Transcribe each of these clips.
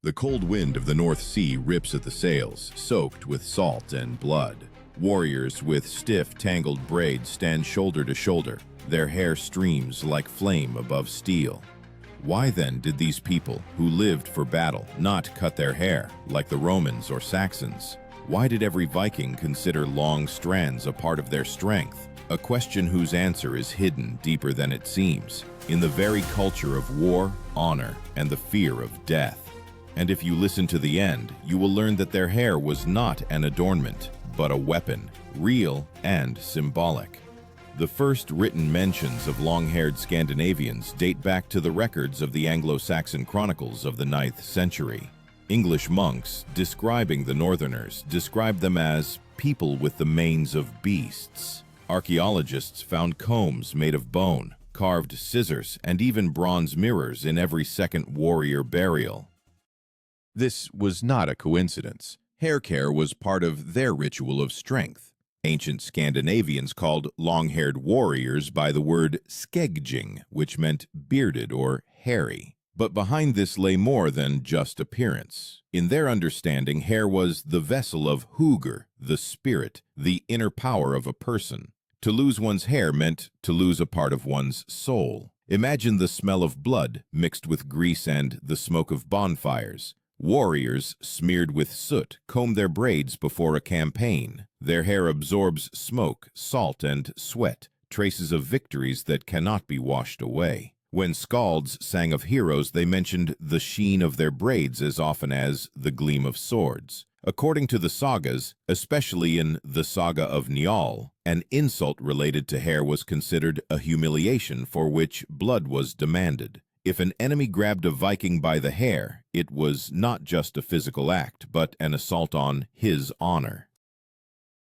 The cold wind of the North Sea rips at the sails, soaked with salt and blood. Warriors with stiff, tangled braids stand shoulder to shoulder. Their hair streams like flame above steel. Why then did these people, who lived for battle, not cut their hair, like the Romans or Saxons? Why did every Viking consider long strands a part of their strength? A question whose answer is hidden deeper than it seems, in the very culture of war, honor, and the fear of death. And if you listen to the end, you will learn that their hair was not an adornment, but a weapon, real and symbolic. The first written mentions of long-haired Scandinavians date back to the records of the Anglo-Saxon chronicles of the 9th century. English monks, describing the Northerners, described them as people with the manes of beasts. Archaeologists found combs made of bone, carved scissors, and even bronze mirrors in every second warrior burial. This was not a coincidence. Hair care was part of their ritual of strength. Ancient Scandinavians called long-haired warriors by the word skegging, which meant bearded or hairy. But behind this lay more than just appearance. In their understanding, hair was the vessel of hugr, the spirit, the inner power of a person. To lose one's hair meant to lose a part of one's soul. Imagine the smell of blood mixed with grease and the smoke of bonfires. Warriors, smeared with soot, comb their braids before a campaign. Their hair absorbs smoke, salt, and sweat, traces of victories that cannot be washed away. When skalds sang of heroes, they mentioned the sheen of their braids as often as the gleam of swords. According to the sagas, especially in the saga of Njal, an insult related to hair was considered a humiliation for which blood was demanded. If an enemy grabbed a Viking by the hair, it was not just a physical act, but an assault on his honor.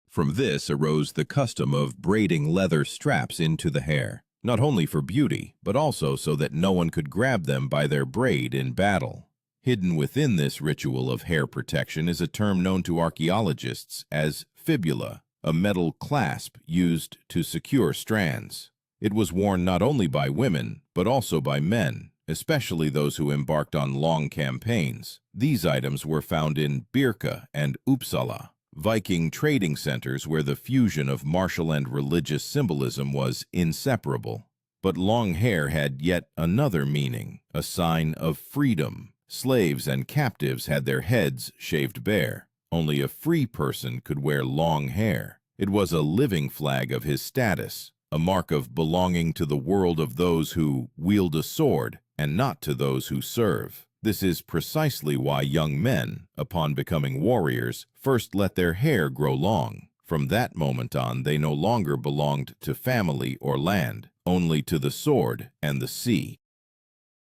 From this arose the custom of braiding leather straps into the hair, not only for beauty, but also so that no one could grab them by their braid in battle. Hidden within this ritual of hair protection is a term known to archaeologists as fibula, a metal clasp used to secure strands. It was worn not only by women, but also by men, especially those who embarked on long campaigns. These items were found in Birka and Uppsala, Viking trading centers where the fusion of martial and religious symbolism was inseparable. But long hair had yet another meaning, a sign of freedom. Slaves and captives had their heads shaved bare. Only a free person could wear long hair. It was a living flag of his status, a mark of belonging to the world of those who wield a sword and not to those who serve. This is precisely why young men, upon becoming warriors, first let their hair grow long. From that moment on, they no longer belonged to family or land, only to the sword and the sea.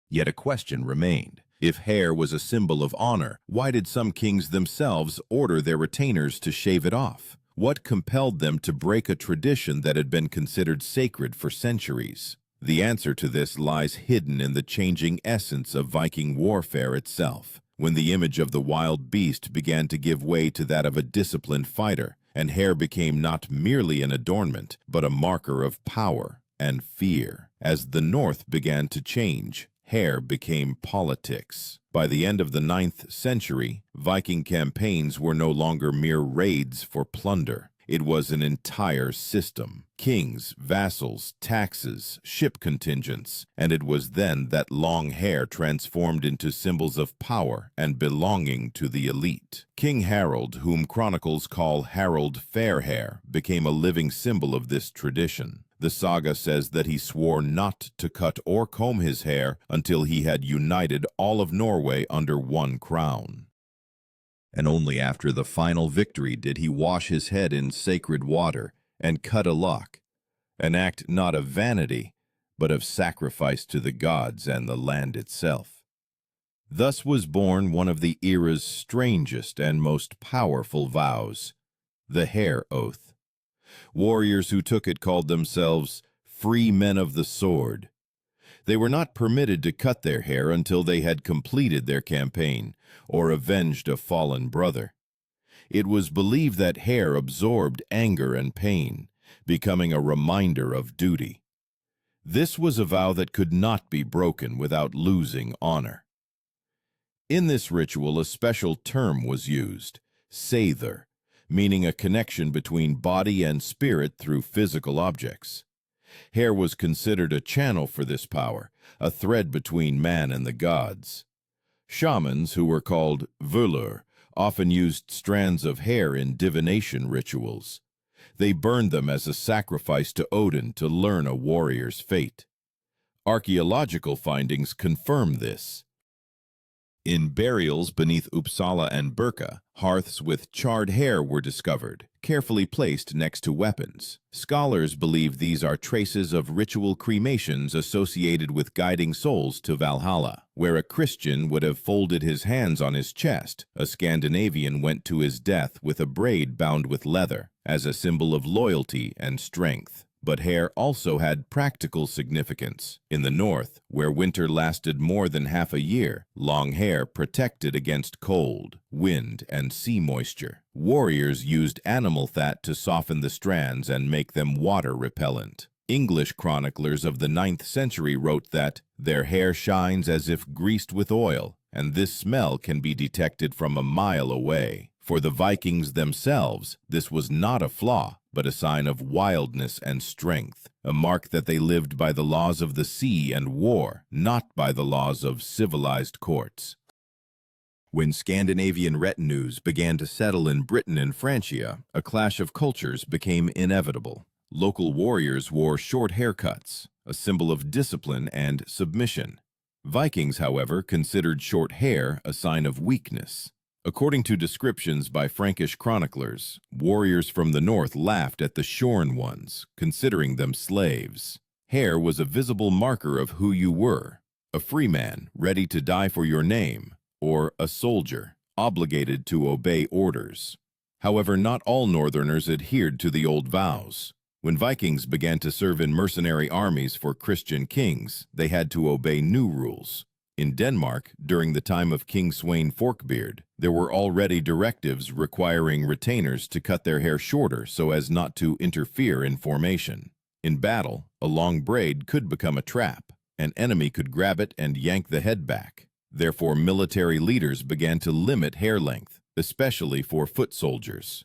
Yet a question remained. If hair was a symbol of honor, why did some kings themselves order their retainers to shave it off? What compelled them to break a tradition that had been considered sacred for centuries? The answer to this lies hidden in the changing essence of Viking warfare itself, when the image of the wild beast began to give way to that of a disciplined fighter, and hair became not merely an adornment, but a marker of power and fear. As the North began to change, hair became politics. By the end of the 9th century, Viking campaigns were no longer mere raids for plunder. It was an entire system. Kings, vassals, taxes, ship contingents, and it was then that long hair transformed into symbols of power and belonging to the elite. King Harold, whom chronicles call Harold Fairhair, became a living symbol of this tradition. The saga says that he swore not to cut or comb his hair until he had united all of Norway under one crown. And only after the final victory did he wash his head in sacred water and cut a lock, an act not of vanity, but of sacrifice to the gods and the land itself. Thus was born one of the era's strangest and most powerful vows, the hair oath. Warriors who took it called themselves free men of the sword. They were not permitted to cut their hair until they had completed their campaign or avenged a fallen brother. It was believed that hair absorbed anger and pain, becoming a reminder of duty. This was a vow that could not be broken without losing honor. In this ritual, a special term was used, seither, meaning a connection between body and spirit through physical objects. Hair was considered a channel for this power, a thread between man and the gods. Shamans, who were called völur, often used strands of hair in divination rituals. They burned them as a sacrifice to Odin to learn a warrior's fate. Archaeological findings confirm this. In burials beneath Uppsala and Birka, hearths with charred hair were discovered, carefully placed next to weapons. Scholars believe these are traces of ritual cremations associated with guiding souls to Valhalla. Where a Christian would have folded his hands on his chest, a Scandinavian went to his death with a braid bound with leather, as a symbol of loyalty and strength. But hair also had practical significance. In the north, where winter lasted more than half a year, long hair protected against cold, wind, and sea moisture. Warriors used animal fat to soften the strands and make them water repellent. English chroniclers of the 9th century wrote that their hair shines as if greased with oil, and this smell can be detected from a mile away. For the Vikings themselves, this was not a flaw, but a sign of wildness and strength, a mark that they lived by the laws of the sea and war, not by the laws of civilized courts. When Scandinavian retinues began to settle in Britain and Francia, a clash of cultures became inevitable. Local warriors wore short haircuts, a symbol of discipline and submission. Vikings, however, considered short hair a sign of weakness. According to descriptions by Frankish chroniclers, warriors from the north laughed at the shorn ones, considering them slaves. Hair was a visible marker of who you were, a free man ready to die for your name, or a soldier obligated to obey orders. However, not all northerners adhered to the old vows. When Vikings began to serve in mercenary armies for Christian kings, they had to obey new rules. In Denmark, during the time of King Sweyn Forkbeard, there were already directives requiring retainers to cut their hair shorter so as not to interfere in formation. In battle, a long braid could become a trap. An enemy could grab it and yank the head back. Therefore, military leaders began to limit hair length, especially for foot soldiers.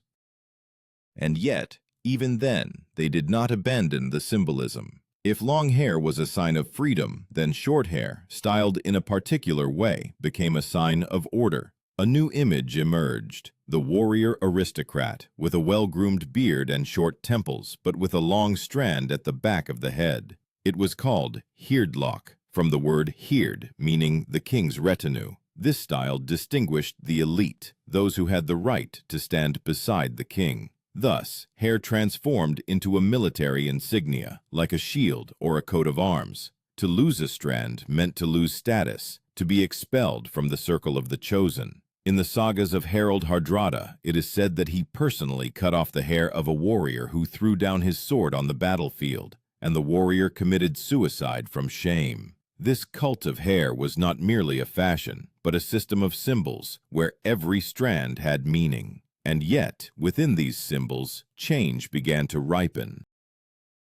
And yet, even then, they did not abandon the symbolism. If long hair was a sign of freedom, then short hair, styled in a particular way, became a sign of order. A new image emerged, the warrior aristocrat, with a well-groomed beard and short temples, but with a long strand at the back of the head. It was called hirdlok, from the word hird, meaning the king's retinue. This style distinguished the elite, those who had the right to stand beside the king. Thus, hair transformed into a military insignia, like a shield or a coat of arms. To lose a strand meant to lose status, to be expelled from the circle of the chosen. In the sagas of Harald Hardrada, it is said that he personally cut off the hair of a warrior who threw down his sword on the battlefield, and the warrior committed suicide from shame. This cult of hair was not merely a fashion, but a system of symbols where every strand had meaning. And yet, within these symbols, change began to ripen.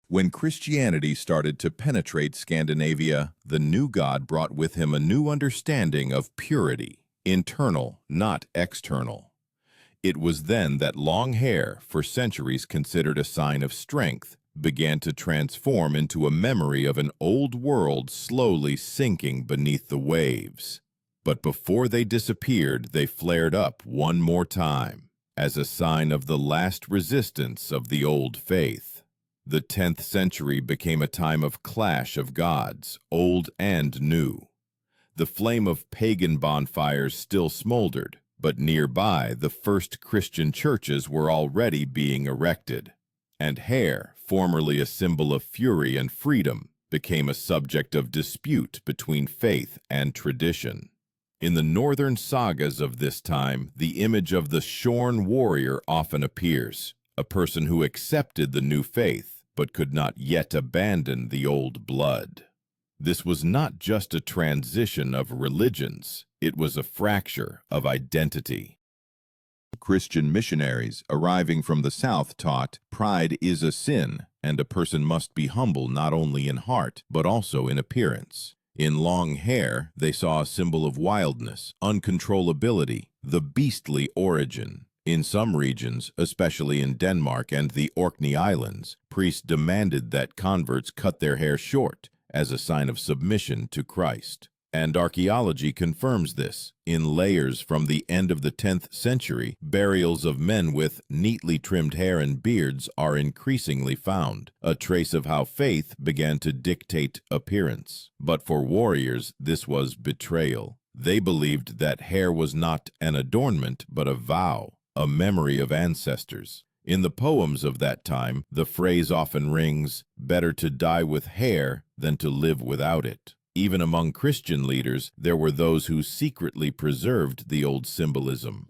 When Christianity started to penetrate Scandinavia, the new god brought with him a new understanding of purity, internal, not external. It was then that long hair, for centuries considered a sign of strength, began to transform into a memory of an old world slowly sinking beneath the waves. But before they disappeared, they flared up one more time, as a sign of the last resistance of the old faith. The 10th century became a time of clash of gods, old and new. The flame of pagan bonfires still smoldered, but nearby the first Christian churches were already being erected. And hair, formerly a symbol of fury and freedom, became a subject of dispute between faith and tradition. In the northern sagas of this time, the image of the shorn warrior often appears, a person who accepted the new faith but could not yet abandon the old blood. This was not just a transition of religions, it was a fracture of identity. Christian missionaries arriving from the south taught pride is a sin, and a person must be humble not only in heart but also in appearance. In long hair, they saw a symbol of wildness, uncontrollability, the beastly origin. In some regions, especially in Denmark and the Orkney Islands, priests demanded that converts cut their hair short as a sign of submission to Christ. And archaeology confirms this. In layers from the end of the 10th century, burials of men with neatly trimmed hair and beards are increasingly found, a trace of how faith began to dictate appearance. But for warriors, this was betrayal. They believed that hair was not an adornment, but a vow, a memory of ancestors. In the poems of that time, the phrase often rings, "Better to die with hair than to live without it." Even among Christian leaders, there were those who secretly preserved the old symbolism.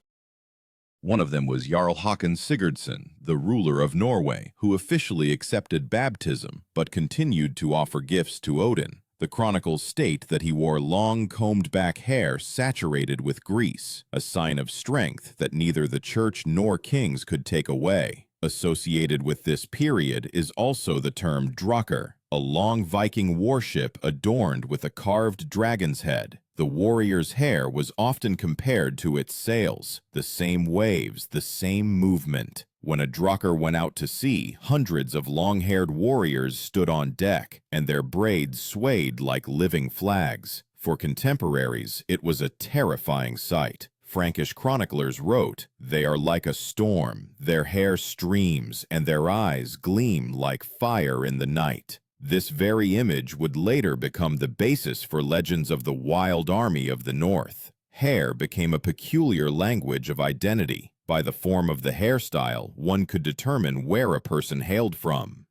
One of them was Jarl Håkon Sigurdsson, the ruler of Norway, who officially accepted baptism but continued to offer gifts to Odin. The chronicles state that he wore long combed-back hair saturated with grease, a sign of strength that neither the church nor kings could take away. Associated with this period is also the term Drakkar, a long Viking warship adorned with a carved dragon's head. The warrior's hair was often compared to its sails, the same waves, the same movement. When a Drakkar went out to sea, hundreds of long-haired warriors stood on deck, and their braids swayed like living flags. For contemporaries, it was a terrifying sight. Frankish chroniclers wrote, "They are like a storm, their hair streams, and their eyes gleam like fire in the night." This very image would later become the basis for legends of the wild army of the North. Hair became a peculiar language of identity. By the form of the hairstyle, one could determine where a person hailed from.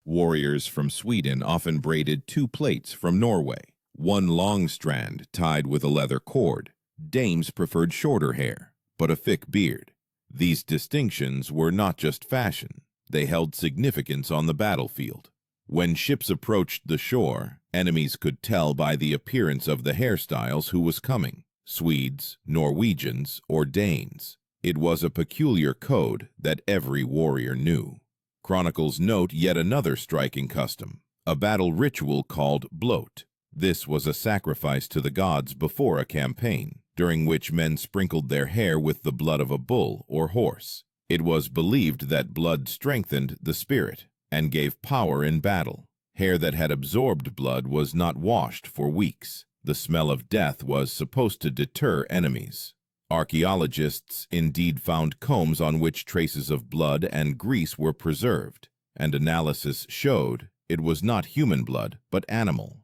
Warriors from Sweden often braided two plaits from Norway, one long strand tied with a leather cord. Dames preferred shorter hair, but a thick beard. These distinctions were not just fashion, they held significance on the battlefield. When ships approached the shore, enemies could tell by the appearance of the hairstyles who was coming, Swedes, Norwegians, or Danes. It was a peculiar code that every warrior knew. Chronicles note yet another striking custom, a battle ritual called blot. This was a sacrifice to the gods before a campaign, during which men sprinkled their hair with the blood of a bull or horse. It was believed that blood strengthened the spirit and gave power in battle. Hair that had absorbed blood was not washed for weeks. The smell of death was supposed to deter enemies. Archaeologists indeed found combs on which traces of blood and grease were preserved, and analysis showed it was not human blood, but animal.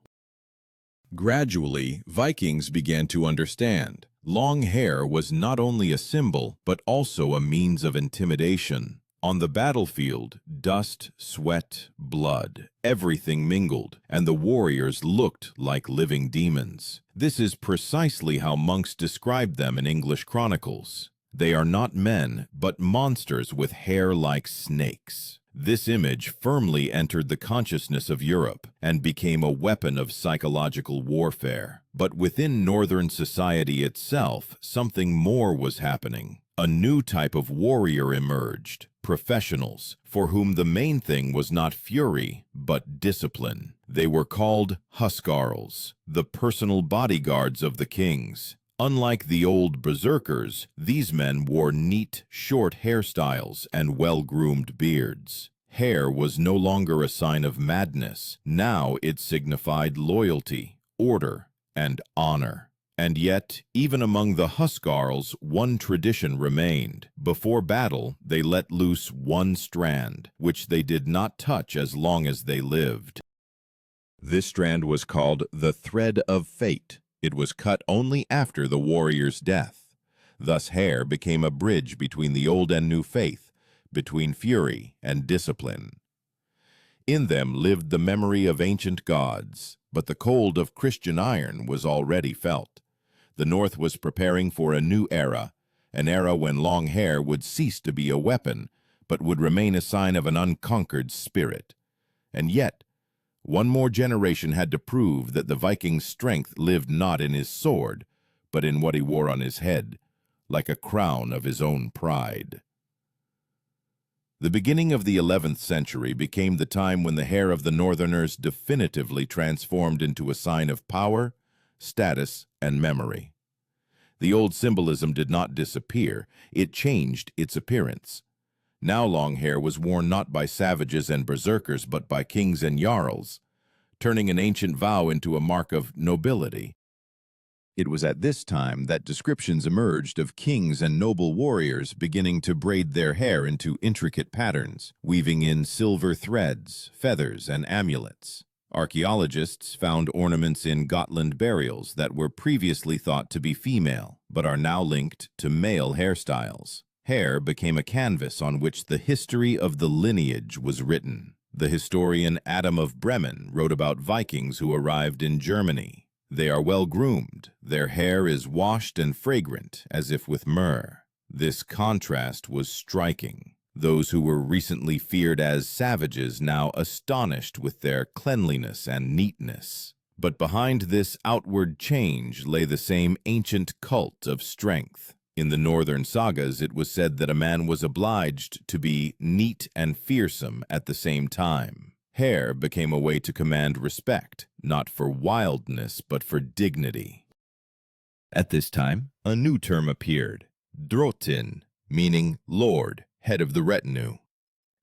Gradually, Vikings began to understand long hair was not only a symbol, but also a means of intimidation. On the battlefield, dust, sweat, blood, everything mingled, and the warriors looked like living demons. This is precisely how monks described them in English chronicles. They are not men, but monsters with hair like snakes. This image firmly entered the consciousness of Europe and became a weapon of psychological warfare. But within Northern society itself, something more was happening. A new type of warrior emerged, professionals, for whom the main thing was not fury, but discipline. They were called huskarls, the personal bodyguards of the kings. Unlike the old berserkers, these men wore neat, short hairstyles and well-groomed beards. Hair was no longer a sign of madness. Now it signified loyalty, order, and honor. And yet, even among the huskarls, one tradition remained. Before battle, they let loose one strand, which they did not touch as long as they lived. This strand was called the thread of fate. It was cut only after the warrior's death. Thus hair became a bridge between the old and new faith, between fury and discipline. In them lived the memory of ancient gods, but the cold of Christian iron was already felt. The North was preparing for a new era, an era when long hair would cease to be a weapon, but would remain a sign of an unconquered spirit. And yet, one more generation had to prove that the Viking's strength lived not in his sword, but in what he wore on his head, like a crown of his own pride. The beginning of the 11th century became the time when the hair of the Northerners definitively transformed into a sign of power, status, and memory. The old symbolism did not disappear, it changed its appearance. Now long hair was worn not by savages and berserkers but by kings and jarls, turning an ancient vow into a mark of nobility. It was at this time that descriptions emerged of kings and noble warriors beginning to braid their hair into intricate patterns, weaving in silver threads, feathers, and amulets. Archaeologists found ornaments in Gotland burials that were previously thought to be female, but are now linked to male hairstyles. Hair became a canvas on which the history of the lineage was written. The historian Adam of Bremen wrote about Vikings who arrived in Germany. They are well groomed. Their hair is washed and fragrant, as if with myrrh. This contrast was striking. Those who were recently feared as savages now astonished with their cleanliness and neatness. But behind this outward change lay the same ancient cult of strength. In the northern sagas, it was said that a man was obliged to be neat and fearsome at the same time. Hair became a way to command respect, not for wildness, but for dignity. At this time, a new term appeared, drotin, meaning lord, head of the retinue.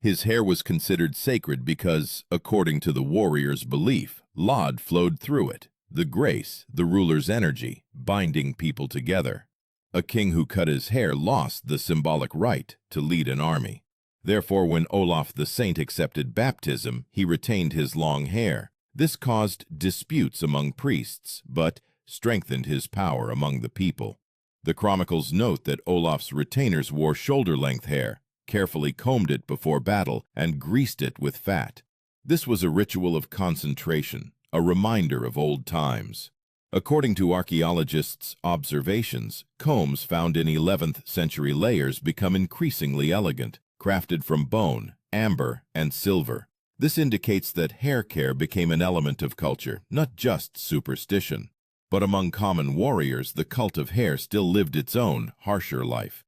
His hair was considered sacred because, according to the warrior's belief, Lod flowed through it, the grace, the ruler's energy, binding people together. A king who cut his hair lost the symbolic right to lead an army. Therefore, when Olaf the Saint accepted baptism, he retained his long hair. This caused disputes among priests, but strengthened his power among the people. The chronicles note that Olaf's retainers wore shoulder-length hair, carefully combed it before battle, and greased it with fat. This was a ritual of concentration, a reminder of old times. According to archaeologists' observations, combs found in 11th century layers become increasingly elegant, crafted from bone, amber, and silver. This indicates that hair care became an element of culture, not just superstition. But among common warriors, the cult of hair still lived its own, harsher life.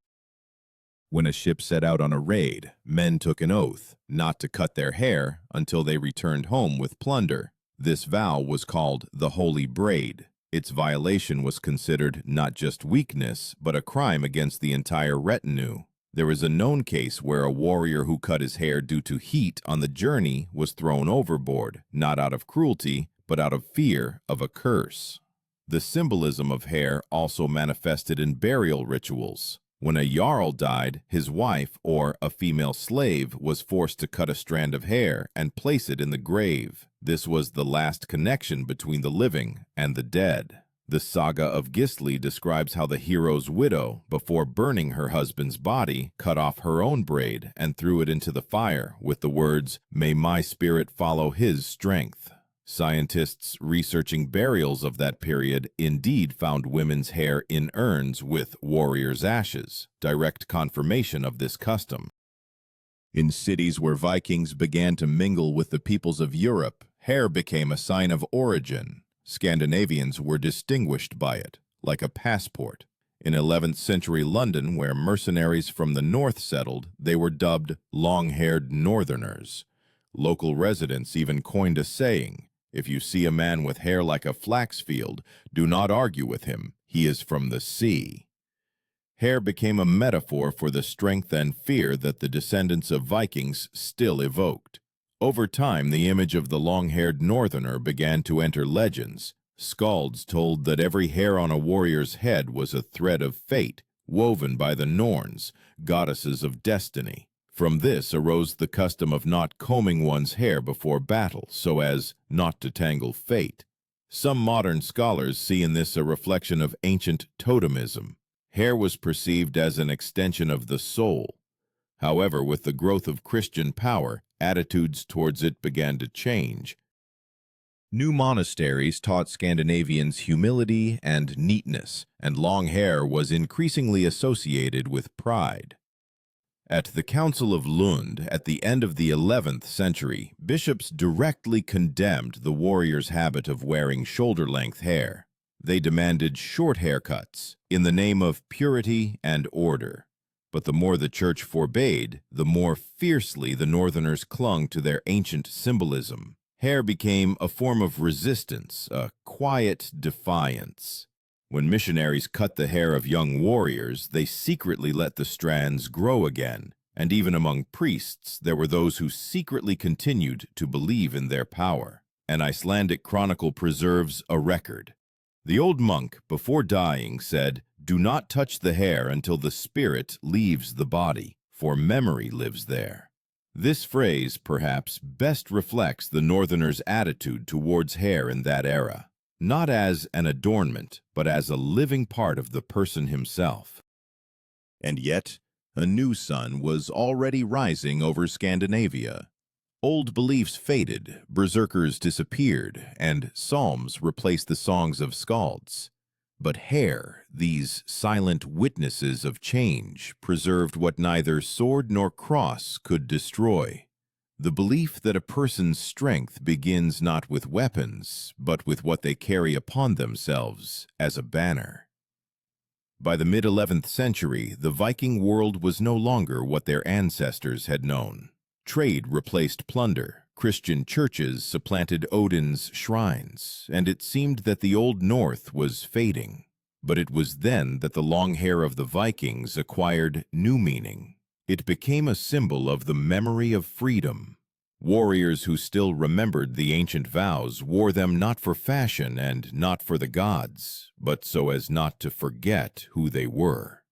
When a ship set out on a raid, men took an oath not to cut their hair until they returned home with plunder. This vow was called the Holy Braid. Its violation was considered not just weakness, but a crime against the entire retinue. There is a known case where a warrior who cut his hair due to heat on the journey was thrown overboard, not out of cruelty, but out of fear of a curse. The symbolism of hair also manifested in burial rituals. When a jarl died, his wife, or a female slave, was forced to cut a strand of hair and place it in the grave. This was the last connection between the living and the dead. The saga of Gisli describes how the hero's widow, before burning her husband's body, cut off her own braid and threw it into the fire with the words, "May my spirit follow his strength." Scientists researching burials of that period indeed found women's hair in urns with warriors' ashes, direct confirmation of this custom. In cities where Vikings began to mingle with the peoples of Europe, hair became a sign of origin. Scandinavians were distinguished by it, like a passport. In 11th century London, where mercenaries from the north settled, they were dubbed long-haired northerners. Local residents even coined a saying, "If you see a man with hair like a flax field, do not argue with him. He is from the sea." Hair became a metaphor for the strength and fear that the descendants of Vikings still evoked. Over time, the image of the long-haired northerner began to enter legends. Skalds told that every hair on a warrior's head was a thread of fate, woven by the Norns, goddesses of destiny. From this arose the custom of not combing one's hair before battle, so as not to tangle fate. Some modern scholars see in this a reflection of ancient totemism. Hair was perceived as an extension of the soul. However, with the growth of Christian power, attitudes towards it began to change. New monasteries taught Scandinavians humility and neatness, and long hair was increasingly associated with pride. At the Council of Lund, at the end of the 11th century, bishops directly condemned the warrior's habit of wearing shoulder-length hair. They demanded short haircuts in the name of purity and order. But the more the church forbade, the more fiercely the Northerners clung to their ancient symbolism. Hair became a form of resistance, a quiet defiance. When missionaries cut the hair of young warriors, they secretly let the strands grow again, and even among priests there were those who secretly continued to believe in their power. An Icelandic chronicle preserves a record. The old monk, before dying, said, "Do not touch the hair until the spirit leaves the body, for memory lives there." This phrase, perhaps, best reflects the Northerners' attitude towards hair in that era, not as an adornment, but as a living part of the person himself. And yet, a new sun was already rising over Scandinavia. Old beliefs faded, berserkers disappeared, and psalms replaced the songs of skalds. But hair, these silent witnesses of change, preserved what neither sword nor cross could destroy. The belief that a person's strength begins not with weapons, but with what they carry upon themselves as a banner. By the mid-11th century, the Viking world was no longer what their ancestors had known. Trade replaced plunder. Christian churches supplanted Odin's shrines, and it seemed that the Old North was fading. But it was then that the long hair of the Vikings acquired new meaning. It became a symbol of the memory of freedom. Warriors who still remembered the ancient vows wore them not for fashion and not for the gods, but so as not to forget who they were.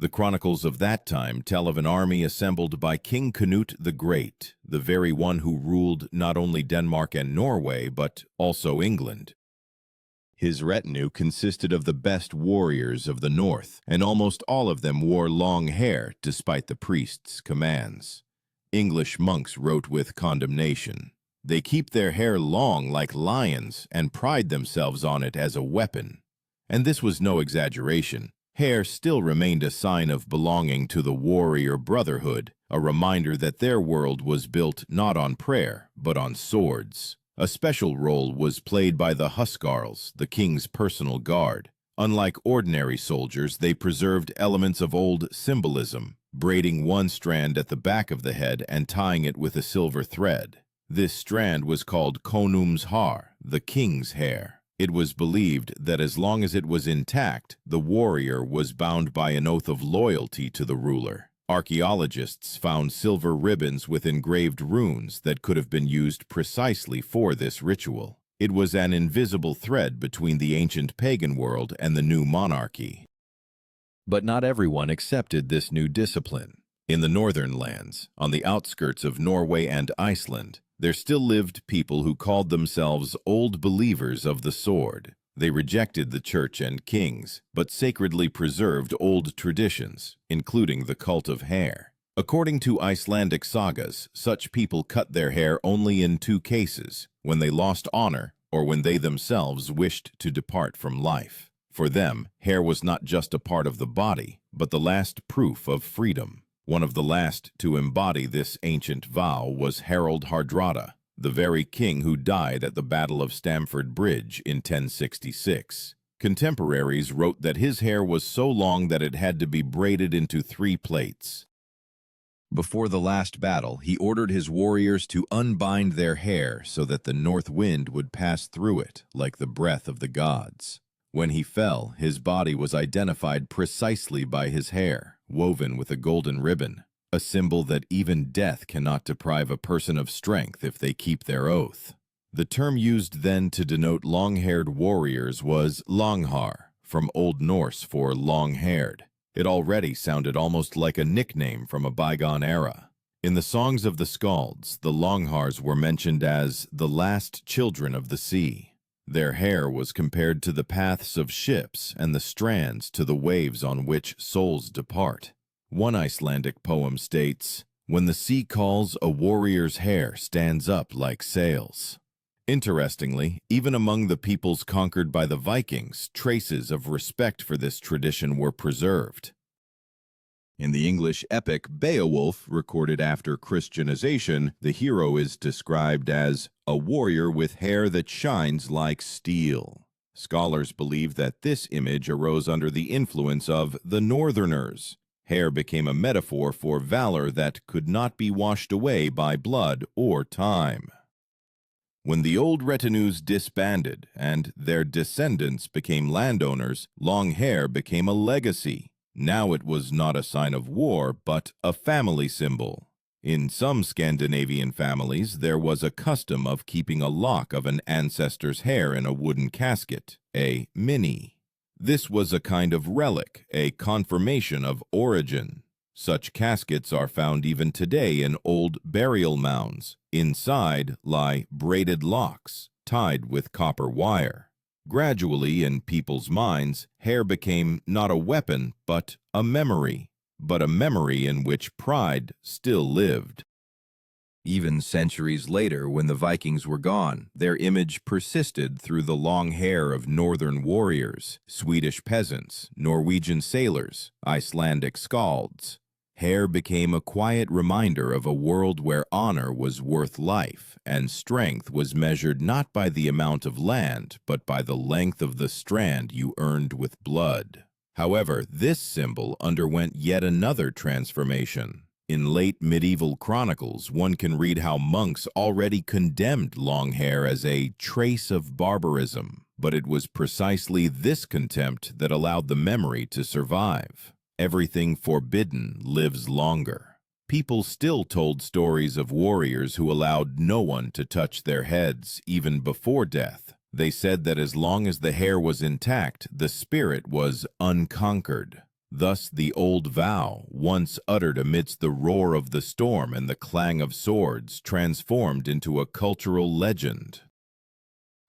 The chronicles of that time tell of an army assembled by King Canute the Great, the very one who ruled not only Denmark and Norway, but also England. His retinue consisted of the best warriors of the north, and almost all of them wore long hair despite the priest's commands. English monks wrote with condemnation, "They keep their hair long like lions and pride themselves on it as a weapon." And this was no exaggeration. Hair still remained a sign of belonging to the warrior brotherhood, a reminder that their world was built not on prayer, but on swords. A special role was played by the huskarls, the king's personal guard. Unlike ordinary soldiers, they preserved elements of old symbolism, braiding one strand at the back of the head and tying it with a silver thread. This strand was called konung's hár, the king's hair. It was believed that as long as it was intact, the warrior was bound by an oath of loyalty to the ruler. Archaeologists found silver ribbons with engraved runes that could have been used precisely for this ritual. It was an invisible thread between the ancient pagan world and the new monarchy. But not everyone accepted this new discipline. In the northern lands, on the outskirts of Norway and Iceland, there still lived people who called themselves old believers of the sword. They rejected the church and kings, but sacredly preserved old traditions, including the cult of hair. According to Icelandic sagas, such people cut their hair only in two cases, when they lost honor or when they themselves wished to depart from life. For them, hair was not just a part of the body, but the last proof of freedom. One of the last to embody this ancient vow was Harald Hardrada, the very king who died at the Battle of Stamford Bridge in 1066. Contemporaries wrote that his hair was so long that it had to be braided into 3 plaits. Before the last battle, he ordered his warriors to unbind their hair so that the north wind would pass through it like the breath of the gods. When he fell, his body was identified precisely by his hair, woven with a golden ribbon, a symbol that even death cannot deprive a person of strength if they keep their oath. The term used then to denote long-haired warriors was langhar, from Old Norse for long-haired. It already sounded almost like a nickname from a bygone era. In the songs of the skalds, the longhars were mentioned as the last children of the sea. Their hair was compared to the paths of ships and the strands to the waves on which souls depart. One Icelandic poem states, "When the sea calls, a warrior's hair stands up like sails." Interestingly, even among the peoples conquered by the Vikings, traces of respect for this tradition were preserved. In the English epic Beowulf, recorded after Christianization, the hero is described as a warrior with hair that shines like steel. Scholars believe that this image arose under the influence of the Northerners. Hair became a metaphor for valor that could not be washed away by blood or time. When the old retinues disbanded and their descendants became landowners, long hair became a legacy. Now it was not a sign of war, but a family symbol. In some Scandinavian families, there was a custom of keeping a lock of an ancestor's hair in a wooden casket, a minne. This was a kind of relic, a confirmation of origin. Such caskets are found even today in old burial mounds. Inside lie braided locks, tied with copper wire. Gradually, in people's minds, hair became not a weapon, but a memory in which pride still lived. Even centuries later, when the Vikings were gone, their image persisted through the long hair of northern warriors, Swedish peasants, Norwegian sailors, Icelandic skalds. Hair became a quiet reminder of a world where honor was worth life, and strength was measured not by the amount of land, but by the length of the strand you earned with blood. However, this symbol underwent yet another transformation. In late medieval chronicles, one can read how monks already condemned long hair as a trace of barbarism, but it was precisely this contempt that allowed the memory to survive. Everything forbidden lives longer. People still told stories of warriors who allowed no one to touch their heads, even before death. They said that as long as the hair was intact, the spirit was unconquered. Thus the old vow, once uttered amidst the roar of the storm and the clang of swords, transformed into a cultural legend.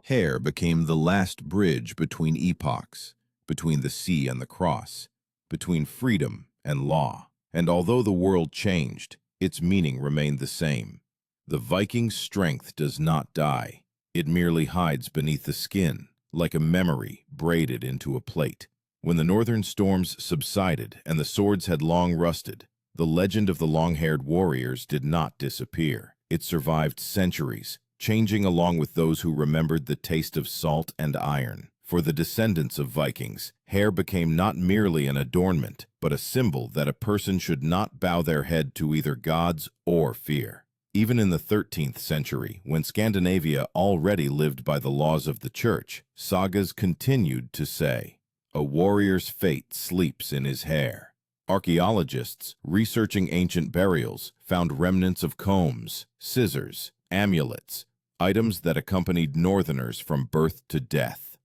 Hair became the last bridge between epochs, between the sea and the cross, between freedom and law. And although the world changed, its meaning remained the same. The Viking's strength does not die. It merely hides beneath the skin, like a memory braided into a plate. When the northern storms subsided and the swords had long rusted, the legend of the long-haired warriors did not disappear. It survived centuries, changing along with those who remembered the taste of salt and iron. For the descendants of Vikings, hair became not merely an adornment, but a symbol that a person should not bow their head to either gods or fear. Even in the 13th century, when Scandinavia already lived by the laws of the church, sagas continued to say, "A warrior's fate sleeps in his hair." Archaeologists, researching ancient burials, found remnants of combs, scissors, amulets, items that accompanied northerners from birth to death.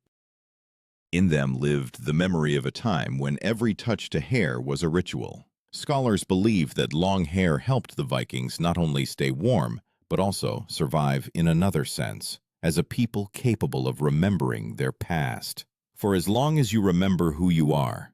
In them lived the memory of a time when every touch to hair was a ritual. Scholars believe that long hair helped the Vikings not only stay warm, but also survive in another sense, as a people capable of remembering their past. For as long as you remember who you are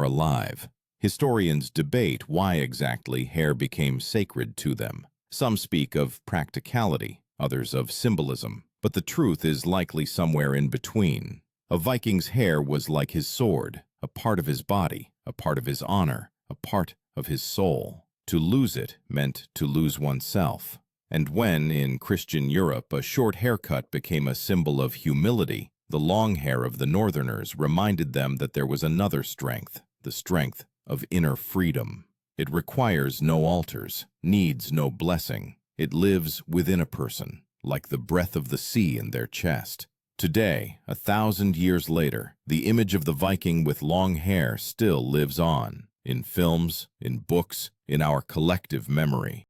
alive. Historians debate why exactly hair became sacred to them. Some speak of practicality, others of symbolism, but the truth is likely somewhere in between. A Viking's hair was like his sword, a part of his body, a part of his honor, a part of his soul. To lose it meant to lose oneself. And when, in Christian Europe, a short haircut became a symbol of humility, the long hair of the northerners reminded them that there was another strength, the strength of inner freedom. It requires no altars, needs no blessing. It lives within a person, like the breath of the sea in their chest. Today, 1,000 years later, the image of the Viking with long hair still lives on, in films, in books, in our collective memory.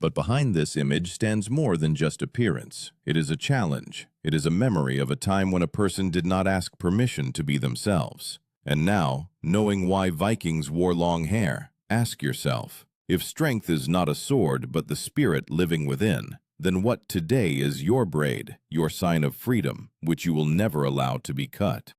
But behind this image stands more than just appearance. It is a challenge. It is a memory of a time when a person did not ask permission to be themselves. And now, knowing why Vikings wore long hair, ask yourself, if strength is not a sword but the spirit living within, then what today is your braid, your sign of freedom, which you will never allow to be cut?